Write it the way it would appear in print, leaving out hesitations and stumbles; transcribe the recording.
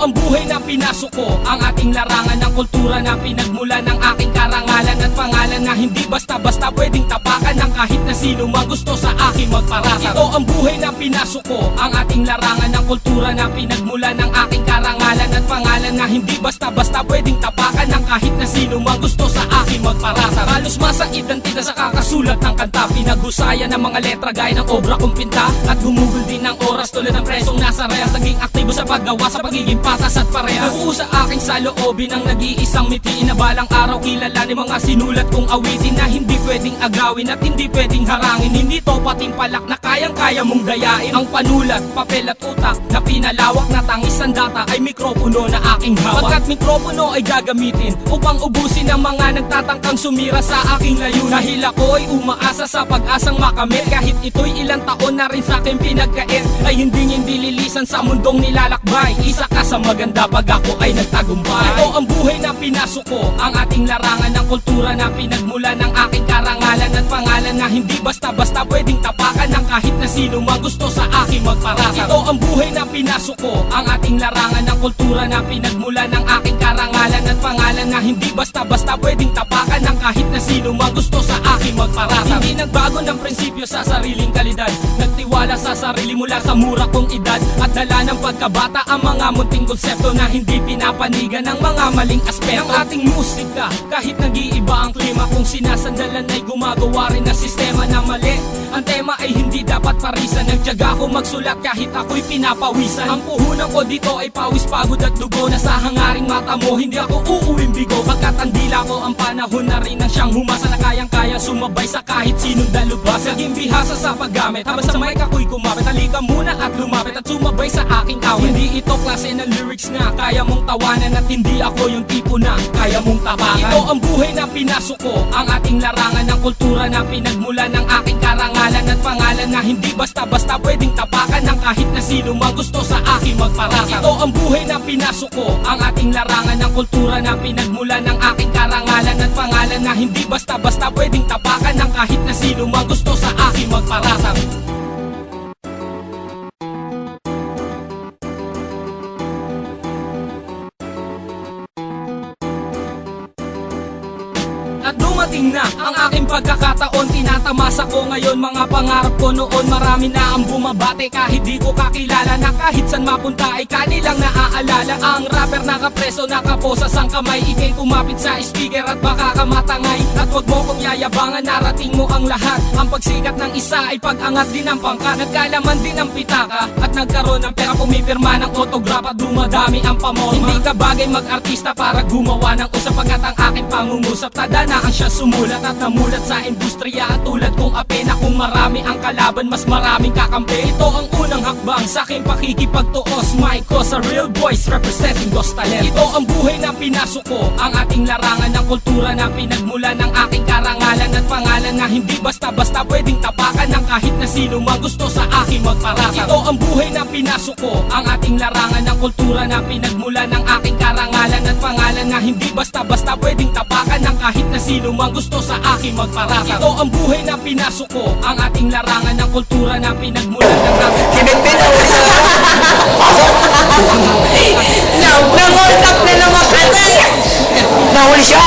ang buhay na pinasok ko, ang ating larangan ng kultura na pinagmula ng aking karangalan at pangalan na hindi basta-basta pwedeng tapakan ng kahit na sino magusto sa aking magparatang. Ito ang buhay na pinasok ko, ang ating larangan ng kultura na pinagmula ng aking karangalan at pangalan na hindi basta-basta pwedeng tapakan ng kahit na sino magusto sa aking magparatang. Halos masang identidad sa kakasulat ng kanta, pinag-usayan ng mga letra gaya ng obra kong pinta, at humugol din ng oras tulad ng presong nasa rehas, naging aktibo sa paggawa sa pagiging patas at parehas. Nabuo sa aking saloobin ang nag-iisang mitiin na balang araw kilala ni mga sinulat kong awitin na hindi pwedeng agawin at hindi pwedeng harangin. Hindi to patimpalak na kayang-kaya mong dayain. Ang panulat, papel at utak na pinalawak na tangis ang data ay mikropono na aking hawak. Pagkat mikropono ay gagamitin upang ubusin ang mga nagtatangkang sumira sa aking layunin. Dahil ako ay umaasa sa pag-asang makamit, kahit ito'y ilang taon na rin sa aking pinagkait, ay hindi lilisan sa mundong nilalakbay. Isa ka sa maganda pag ako ay nagtagumpay. Ito ang buhay na pinasok ko, ang ating larangan ng kultura na pinagmula ng aking karangalan at pangalan na hindi basta-basta pwedeng tapakan ng kahit na sino magusto sa aking magparatang. Ito ang buhay na pinasok ko, ang ating larangan ng kultura na pinagmula ng aking karangalan at pangalan na hindi basta-basta pwedeng tapakan ng kahit na sino magusto sa aking magparatang. Hindi nagbago ng prinsipyo sa sariling kalidad, nagtiwala sa sarili mula sa mura kong edad, at dala ng pagkabata ang mga munting konsepto na hindi pinapanigan ng mga maling aspeto ng ating musika. Kahit nag-iiba ang klima, kung sinasandalan ay gumagawa rin ng sistema na mali. Ang tema ay hindi dapat parisan, nagtiyaga ako magsulat kahit ako'y pinapawisan. Ang puhunan ko dito ay pawis, pagod at dugo, na sa hangaring mata mo hindi ako uuwing bigo. Pagkat ang dila ko ang panahon na rin ang siyang humasa na kayang-kaya sumabay sa kahit sinong dalubhas. Naging bihasa sa paggamit, habang sa mic ako'y kumapit. Halika muna at lumapit at sumabay sa aking awit. Hindi ito klase ng lyrics na kaya mong tawanan, at hindi ako yung tipo na kaya mong tapakan. Ito ang buhay na pinasok ko, ang ating larangan ng kultura na pinagmula ng aking karangalan at pangalan na hindi basta-basta pwedeng tapakan ng kahit na sino magusto sa aking magparatang. Ito ang buhay na pinasok ko, ang ating larangan ng kultura na pinagmula ng aking karangalan at pangalan na hindi basta-basta pwedeng tapakan ng kahit na sino magusto sa aking magparatang. At dumating na ang aking pagkakataon, tinatamasa ko ngayon mga pangarap ko noon. Marami na ang bumabate kahit di ko kakilala, na kahit san mapunta ay kanilang naaalala. Ang rapper nakapreso, nakaposa sang kamay, ikay kumapit sa speaker at baka ka matangay. At wag mo kong yayabangan, narating mo ang lahat. Ang pagsikat ng isa ay pag-angat din ng pangkat, nagkalaman din ng pitaka at nagkaroon ng pera, pumipirma ng autograph at dumadami ang pamorma. Hindi ka bagay mag-artista para gumawa ng usap, pagkat ang aking pangungusap tadana ang siya sumulat at namulat sa industriya. At tulad kong apena, kung marami ang kalaban, mas maraming kakampi. Ito ang unang hakbang sa aking pakikipagtuos, mic ko sa real voice representing those talentos. Ito ang buhay na pinasok ko, ang ating larangan ng kultura na pinagmula ng aking karangalan at pangalan na hindi basta-basta pwedeng tapakan ng kahit na sino magusto sa aking magparatang. Ito ang buhay na pinasok ko, ang ating larangan ng kultura na pinagmula ng aking karangalan at pangalan na hindi basta-basta pwedeng tapakan ng kahit na sino magusto sa aking magparatang. Ito ang buhay na pinasok ko, ang ating larangan ng kultura na pinagmula ng aking Nangultak na naman kasi! Nahuli siya!